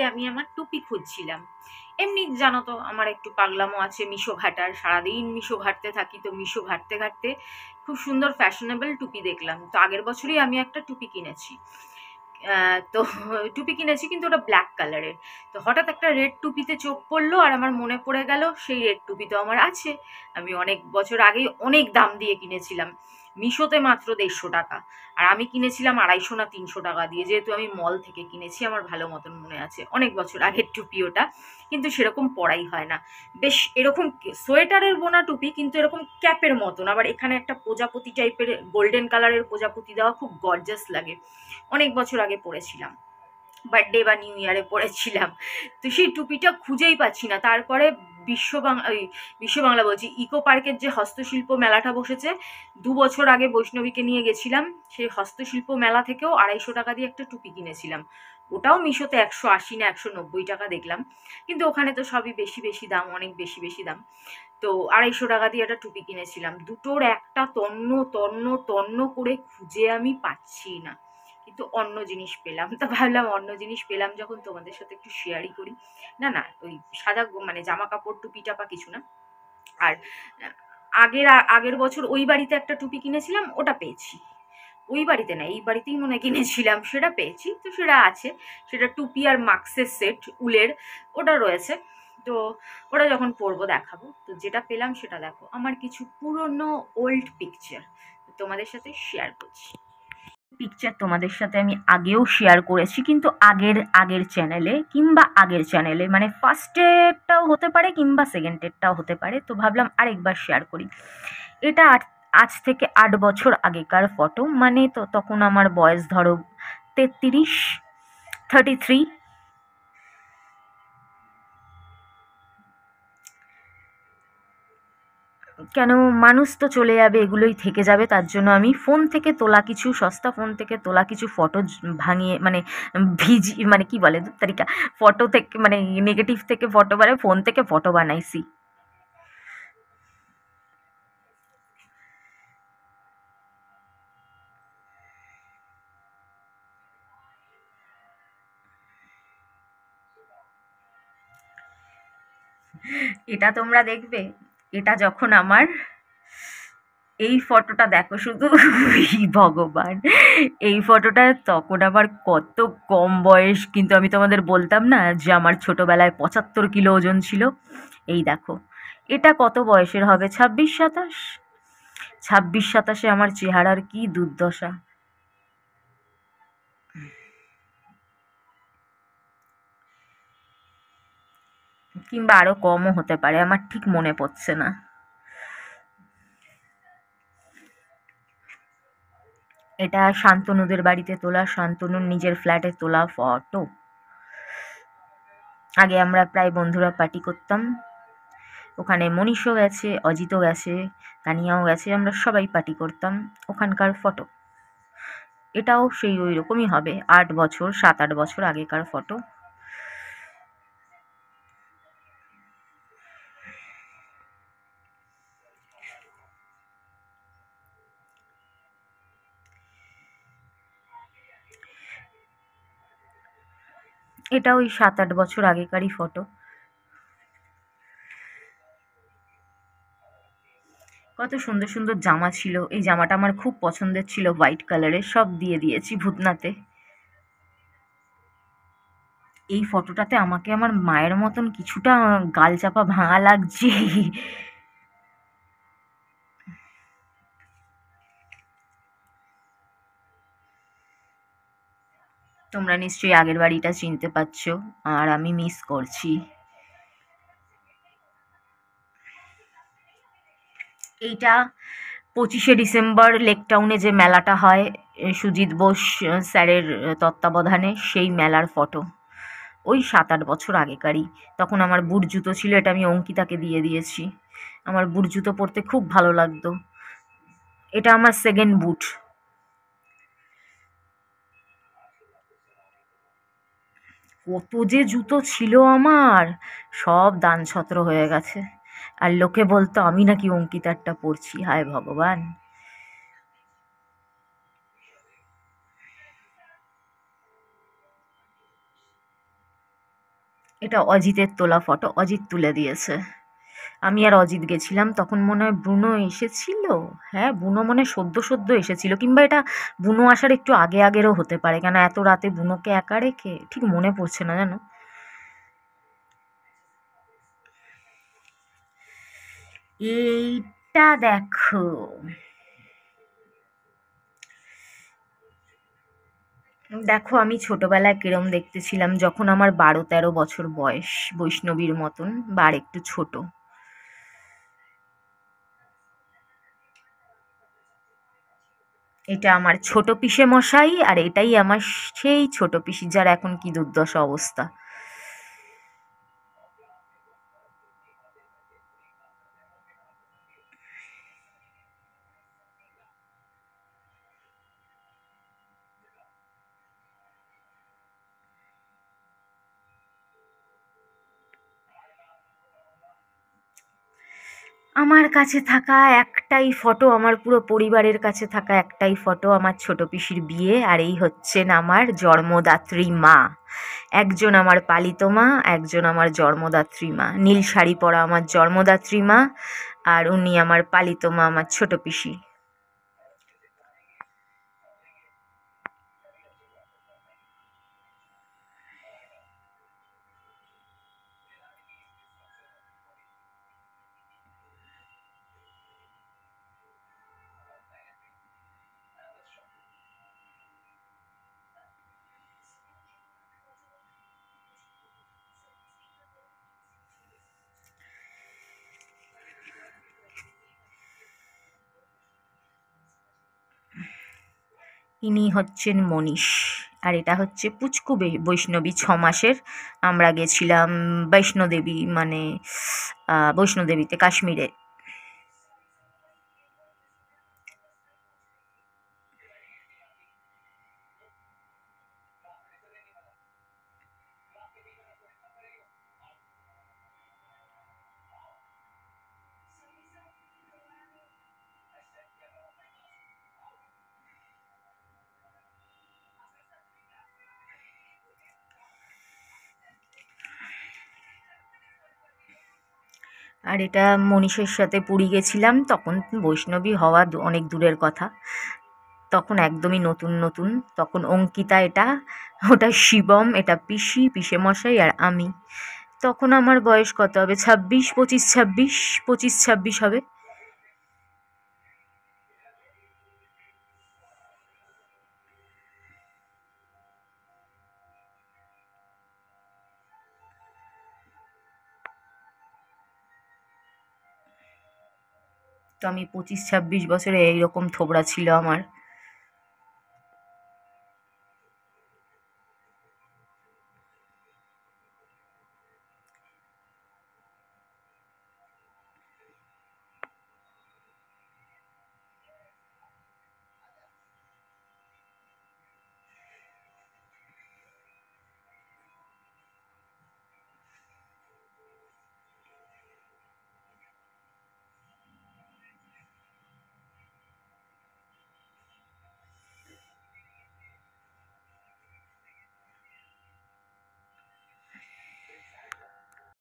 মিলে আমি আমার টুপি খুঁজছিলাম। এমনি জানো তো আমার একটু পাগলামো আছে মিশো ঘাটার, সারাদিন মিশো ঘাটতে থাকি। তো মিশো ঘাটতে ঘাটতে খুব সুন্দর ফ্যাশনেবল টুপি দেখলাম। তো আগের বছরই আমি একটা টুপি কিনেছি। তো টুপি কিনেছি কিন্তু ওটা ব্ল্যাক কালারের। তো হঠাৎ একটা রেড টুপিতে চোখ পড়লো আর আমার মনে পড়ে গেল সেই রেড টুপি তো আমার আছে। আমি অনেক বছর আগেই অনেক দাম দিয়ে কিনেছিলাম, মিশোতে মাত্র 150 টাকা। আর আমি কিনেছিলাম 250 না 300 টাকা দিয়ে, যেহেতু আমি মল থেকে কিনেছি। আমার ভালো মতন মনে আছে, অনেক বছর আগের টুপি ওটা, কিন্তু সেরকম পরাই হয় না। বেশ এরকম সোয়েটারের বোনা টুপি, কিন্তু এরকম ক্যাপের মতন, আবার এখানে একটা প্রজাপতি টাইপের গোল্ডেন কালারের প্রজাপতি দেওয়া, খুব গর্জাস লাগে। অনেক বছর আগে পরেছিলাম, বার্থডে বা নিউ ইয়ারে পরেছিলাম। তো সেই টুপিটা খুঁজেই পাচ্ছি না। তারপরে বিশ্ব বাংলা বলছি, ইকো পার্কের যে হস্তশিল্প মেলাটা বসেছে, 2 বছর আগে বৈষ্ণবীকে নিয়ে গেছিলাম, সেই হস্তশিল্প মেলা থেকেও 250 টাকা দিয়ে একটা টুপি কিনেছিলাম। ওটাও মিশোতে 180 না 190 টাকা দেখলাম, কিন্তু ওখানে তো সবই বেশি বেশি দাম, অনেক বেশি বেশি দাম। তো 250 টাকা দিয়ে একটা টুপি কিনেছিলাম, দুটোর একটা তন্ন তন্ন তন্ন করে খুঁজে আমি পাচ্ছি না, কিন্তু অন্য জিনিস পেলাম। তো ভাবলাম অন্য জিনিস পেলাম যখন তোমাদের সাথে একটু শেয়ারই করি। না না, ওই সাদা মানে জামা কাপড় টুপি টাপা কিছু না। আর আগের বছর ওই বাড়িতে একটা টুপি কিনেছিলাম, ওটা পেয়েছি। ওই বাড়িতে না, এই বাড়িতেই মনে হয় কিনেছিলাম, সেটা পেয়েছি। তো সেটা আছে, সেটা টুপি আর মাস্কের সেট উলের, ওটা রয়েছে। তো ওটা যখন পরবো দেখাবো। তো যেটা পেলাম সেটা দেখো, আমার কিছু পুরনো ওল্ড পিকচার তোমাদের সাথে শেয়ার করছি। পিকচার তোমাদের সাথে আমি আগেও শেয়ার করেছি, কিন্তু আগের আগের চ্যানেলে, কিংবা আগের চ্যানেলে, মানে ফার্স্টেরটাও হতে পারে কিংবা সেকেন্ডেরটাও হতে পারে। তো ভাবলাম আরেকবার শেয়ার করি। এটা আজ থেকে 8 বছর আগেকার ফটো, মানে তো তখন আমার বয়স ধরো 33। কেন, মানুষ তো চলে যাবে, এগুলোই থেকে যাবে, তার জন্য আমি ফোন থেকে তোলা কিছু, সস্তা ফোন থেকে তোলা কিছু ফটো ভাঙিয়ে, মানে মানে কি বলে, তারিকা, ফটো থেকে, মানে নেগেটিভ থেকে ফটো, মানে ফোন থেকে ফটো বানাইছি। এটা তোমরা দেখবে, এটা যখন আমার, এই ফটোটা দেখো শুধু, ভগবান, এই ফটোটা তখন আমার কত কম বয়স, কিন্তু আমি তোমাদের বলতাম না যে আমার ছোটবেলায় 75 কিলো ওজন ছিল। এই দেখো, এটা কত বয়সের হবে, 26-27। 26-27-এ আমার চেহারার কি দুর্দশা। কিংবা আরো কমও হতে পারে, আমার ঠিক মনে পড়ছে না। এটা শান্তনুদের বাড়িতে তোলা, শান্তনুর নিজের ফ্ল্যাটে তোলা ফটো। আগে আমরা প্রায় বন্ধুরা পার্টি করতাম, ওখানে মনীষও গেছে, অজিতও গেছে, তানিয়াও গেছে, আমরা সবাই পার্টি করতাম। ওখানকার ফটো। এটাও সেই ওই রকমই হবে, 8 বছর, 7-8 বছর আগেকার ফটো। এটা ওই 7-8 বছর আগেকারই ফটো। কত সুন্দর সুন্দর জামা ছিল, এই জামাটা আমার খুব পছন্দের ছিল, হোয়াইট কালারের, সব দিয়ে দিয়েছি ভূতনাতে। এই ফটোটাতে আমাকে আমার মায়ের মতন কিছুটা গাল চাপা ভাঙা লাগছে। তোমরা নিশ্চয়ই আগের বাড়িটা চিনতে পারছো, আর আমি মিস করছি। এইটা 25শে ডিসেম্বর লেকটাউনে যে মেলাটা হয়, সুজিত বোস স্যারের তত্ত্বাবধানে, সেই মেলার ফটো। ওই 7-8 বছর আগেকারই। তখন আমার বুট জুতো ছিল, এটা আমি অঙ্কিতাকে দিয়ে দিয়েছি। আমার বুট জুতো পরতে খুব ভালো লাগতো। এটা আমার সেকেন্ড বুট। কত যে জুতো ছিল আমার, সব দানছত্র হয়ে গেছে। আর লোকে বলতো আমি নাকি অঙ্কিতারটা পরছি, হায় ভগবান। এটা অজিতের তোলা ফটো, অজিত তুলে দিয়েছে। আমি আর অজিত গেছিলাম, তখন মনে হয় বুনো এসেছিল। হ্যাঁ, বুনো মনে হয় সদ্য সদ্য এসেছিল, কিংবা এটা বুনো আসার একটু আগে আগেরও হতে পারে, কেন এত রাতে বুনোকে একা রেখে ঠিক মনে পড়ছে না জানো। এইটা দেখো, দেখো আমি ছোটবেলায় কিরম দেখতেছিলাম যখন আমার 12-13 বছর বয়স, বৈষ্ণবীর মতন বা আর একটু ছোট। এটা আমার ছোট পিসে মশাই, আর এটাই আমার সেই ছোট পিসি যার এখন কি দুর্দশা অবস্থা। আমার কাছে থাকা একটাই ফটো, আমার পুরো পরিবারের কাছে থাকা একটাই ফটো, আমার ছোট পিসির বিয়ে, আর এই হচ্ছেন আমার জন্মদাত্রী মা। একজন আমার পালিত মা, একজন আমার জন্মদাত্রী মা। নীল শাড়ি পরা আমার জন্মদাত্রী মা, আর উনি আমার পালিত মা, আমার ছোট পিসি। ইনি হচ্ছেন মনীষ। আর এটা হচ্ছে পুচকু বৈষ্ণবী 6 মাসের। আমরা গেছিলাম বৈষ্ণোদেবী, মানে বৈষ্ণোদেবীতে, কাশ্মীরে। আর এটা মনীষের সাথে পুরী গেছিলাম, তখন বৈষ্ণবী হওয়া অনেক দূরের কথা, তখন একদমই নতুন নতুন। তখন অঙ্কিতা এটা, ওটা শিবম, এটা পিসি, পিসেমশাই আর আমি। তখন আমার বয়স কত হবে, 26, 25, 26, 25-26 হবে। তো আমি 25-26 বছরে এইরকম থোবড়া ছিল আমার।